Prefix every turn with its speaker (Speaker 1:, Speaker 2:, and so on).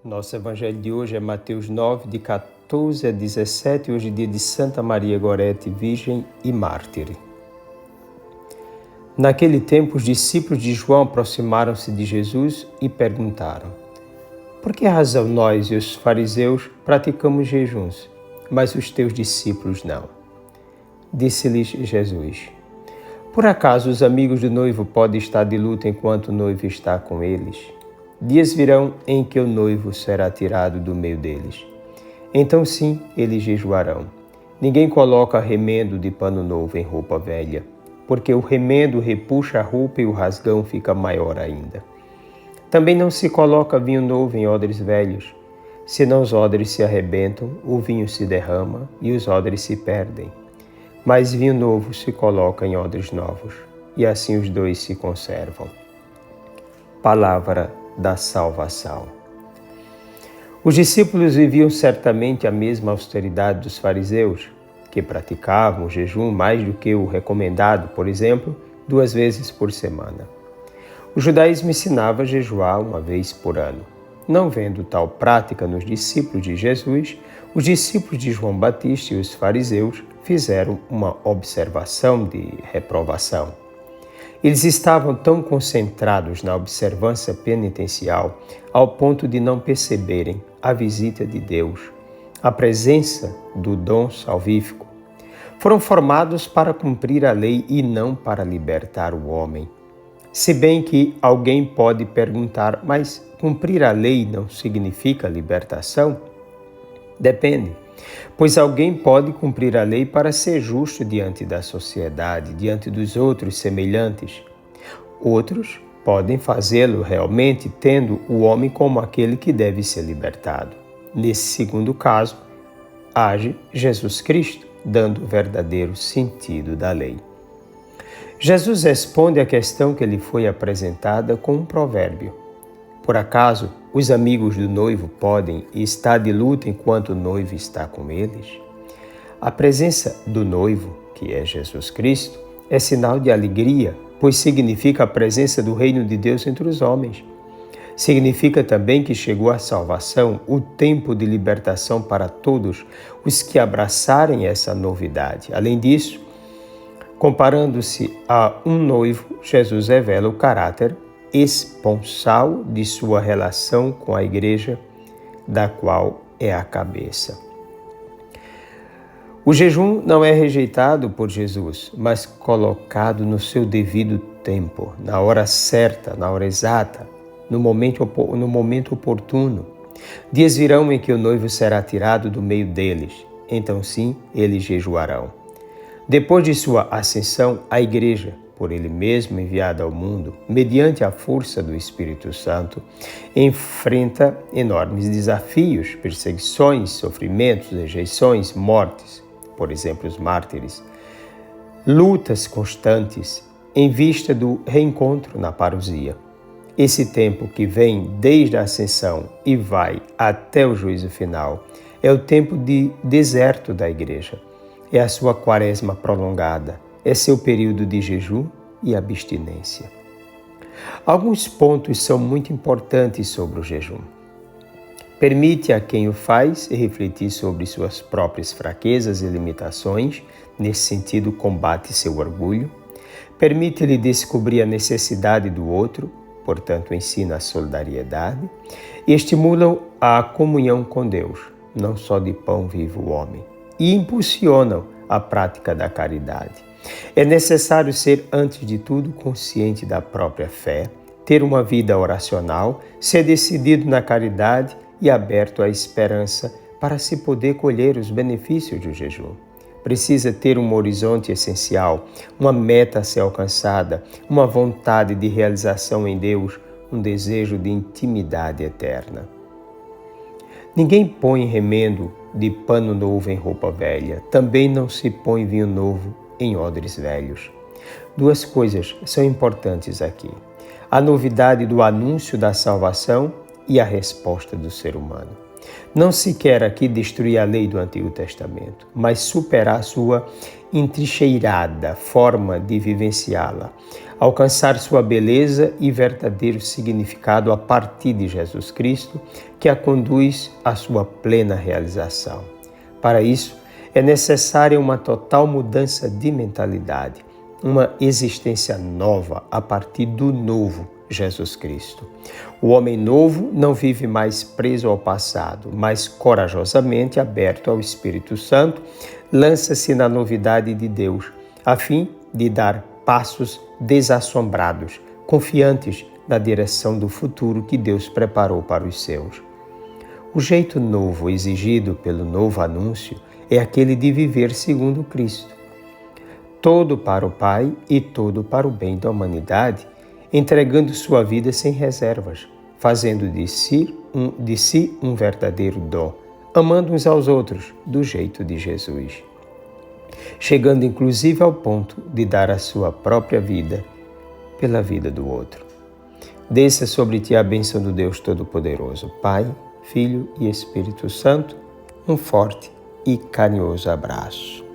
Speaker 1: Nosso evangelho de hoje é Mateus 9, de 14 a 17, hoje dia de Santa Maria Gorete, Virgem e Mártir. Naquele tempo, os discípulos de João aproximaram-se de Jesus e perguntaram: por que razão nós e os fariseus praticamos jejuns, mas os teus discípulos não? Disse-lhes Jesus: por acaso os amigos do noivo podem estar de luto enquanto o noivo está com eles? Dias virão em que o noivo será tirado do meio deles. Então sim, eles jejuarão. Ninguém coloca remendo de pano novo em roupa velha, porque o remendo repuxa a roupa e o rasgão fica maior ainda. Também não se coloca vinho novo em odres velhos, senão os odres se arrebentam, o vinho se derrama e os odres se perdem. Mas vinho novo se coloca em odres novos, e assim os dois se conservam. Palavra da salvação. Os discípulos viviam certamente a mesma austeridade dos fariseus, que praticavam o jejum mais do que o recomendado, por exemplo, 2 vezes por semana. O judaísmo ensinava a jejuar 1 vez por ano. Não vendo tal prática nos discípulos de Jesus, os discípulos de João Batista e os fariseus fizeram uma observação de reprovação. Eles estavam tão concentrados na observância penitencial ao ponto de não perceberem a visita de Deus, a presença do dom salvífico. Foram formados para cumprir a lei e não para libertar o homem. Se bem que alguém pode perguntar, mas cumprir a lei não significa libertação? Depende, pois alguém pode cumprir a lei para ser justo diante da sociedade, diante dos outros semelhantes. Outros podem fazê-lo realmente tendo o homem como aquele que deve ser libertado. Nesse segundo caso, age Jesus Cristo, dando o verdadeiro sentido da lei. Jesus responde à questão que lhe foi apresentada com um provérbio. Por acaso, os amigos do noivo podem estar de luto enquanto o noivo está com eles? A presença do noivo, que é Jesus Cristo, é sinal de alegria, pois significa a presença do reino de Deus entre os homens. Significa também que chegou a salvação, o tempo de libertação para todos os que abraçarem essa novidade. Além disso, comparando-se a um noivo, Jesus revela o caráter esponsal de sua relação com a igreja, da qual é a cabeça. O jejum não é rejeitado por Jesus, mas colocado no seu devido tempo, na hora certa, na hora exata, no momento oportuno. Dias virão em que o noivo será tirado do meio deles, então sim, eles jejuarão. Depois de sua ascensão, a igreja, por ele mesmo enviada ao mundo, mediante a força do Espírito Santo, enfrenta enormes desafios, perseguições, sofrimentos, rejeições, mortes, por exemplo, os mártires, lutas constantes em vista do reencontro na parousia. Esse tempo que vem desde a ascensão e vai até o juízo final é o tempo de deserto da igreja, é a sua quaresma prolongada, é seu período de jejum e abstinência. Alguns pontos são muito importantes sobre o jejum. Permite a quem o faz refletir sobre suas próprias fraquezas e limitações, nesse sentido combate seu orgulho. Permite-lhe descobrir a necessidade do outro, portanto ensina a solidariedade, e estimulam a comunhão com Deus, não só de pão vive o homem, e impulsionam a prática da caridade. É necessário ser, antes de tudo, consciente da própria fé, ter uma vida oracional, ser decidido na caridade e aberto à esperança para se poder colher os benefícios do jejum. Precisa ter um horizonte essencial, uma meta a ser alcançada, uma vontade de realização em Deus, um desejo de intimidade eterna. Ninguém põe remendo de pano novo em roupa velha, também não se põe vinho novo em odres velhos. 2 coisas são importantes aqui: a novidade do anúncio da salvação e a resposta do ser humano. Não se quer aqui destruir a lei do Antigo Testamento, mas superar sua entrincheirada forma de vivenciá-la, alcançar sua beleza e verdadeiro significado a partir de Jesus Cristo, que a conduz à sua plena realização. Para isso, é necessária uma total mudança de mentalidade, uma existência nova a partir do novo Jesus Cristo. O homem novo não vive mais preso ao passado, mas corajosamente aberto ao Espírito Santo, lança-se na novidade de Deus, a fim de dar passos desassombrados, confiantes na direção do futuro que Deus preparou para os seus. O jeito novo exigido pelo novo anúncio é aquele de viver segundo Cristo. Todo para o Pai e todo para o bem da humanidade, entregando sua vida sem reservas, fazendo de si um verdadeiro dom, amando uns aos outros do jeito de Jesus, chegando inclusive ao ponto de dar a sua própria vida pela vida do outro. Desça sobre ti a bênção do Deus Todo-Poderoso, Pai, Filho e Espírito Santo, um forte e carinhoso abraço.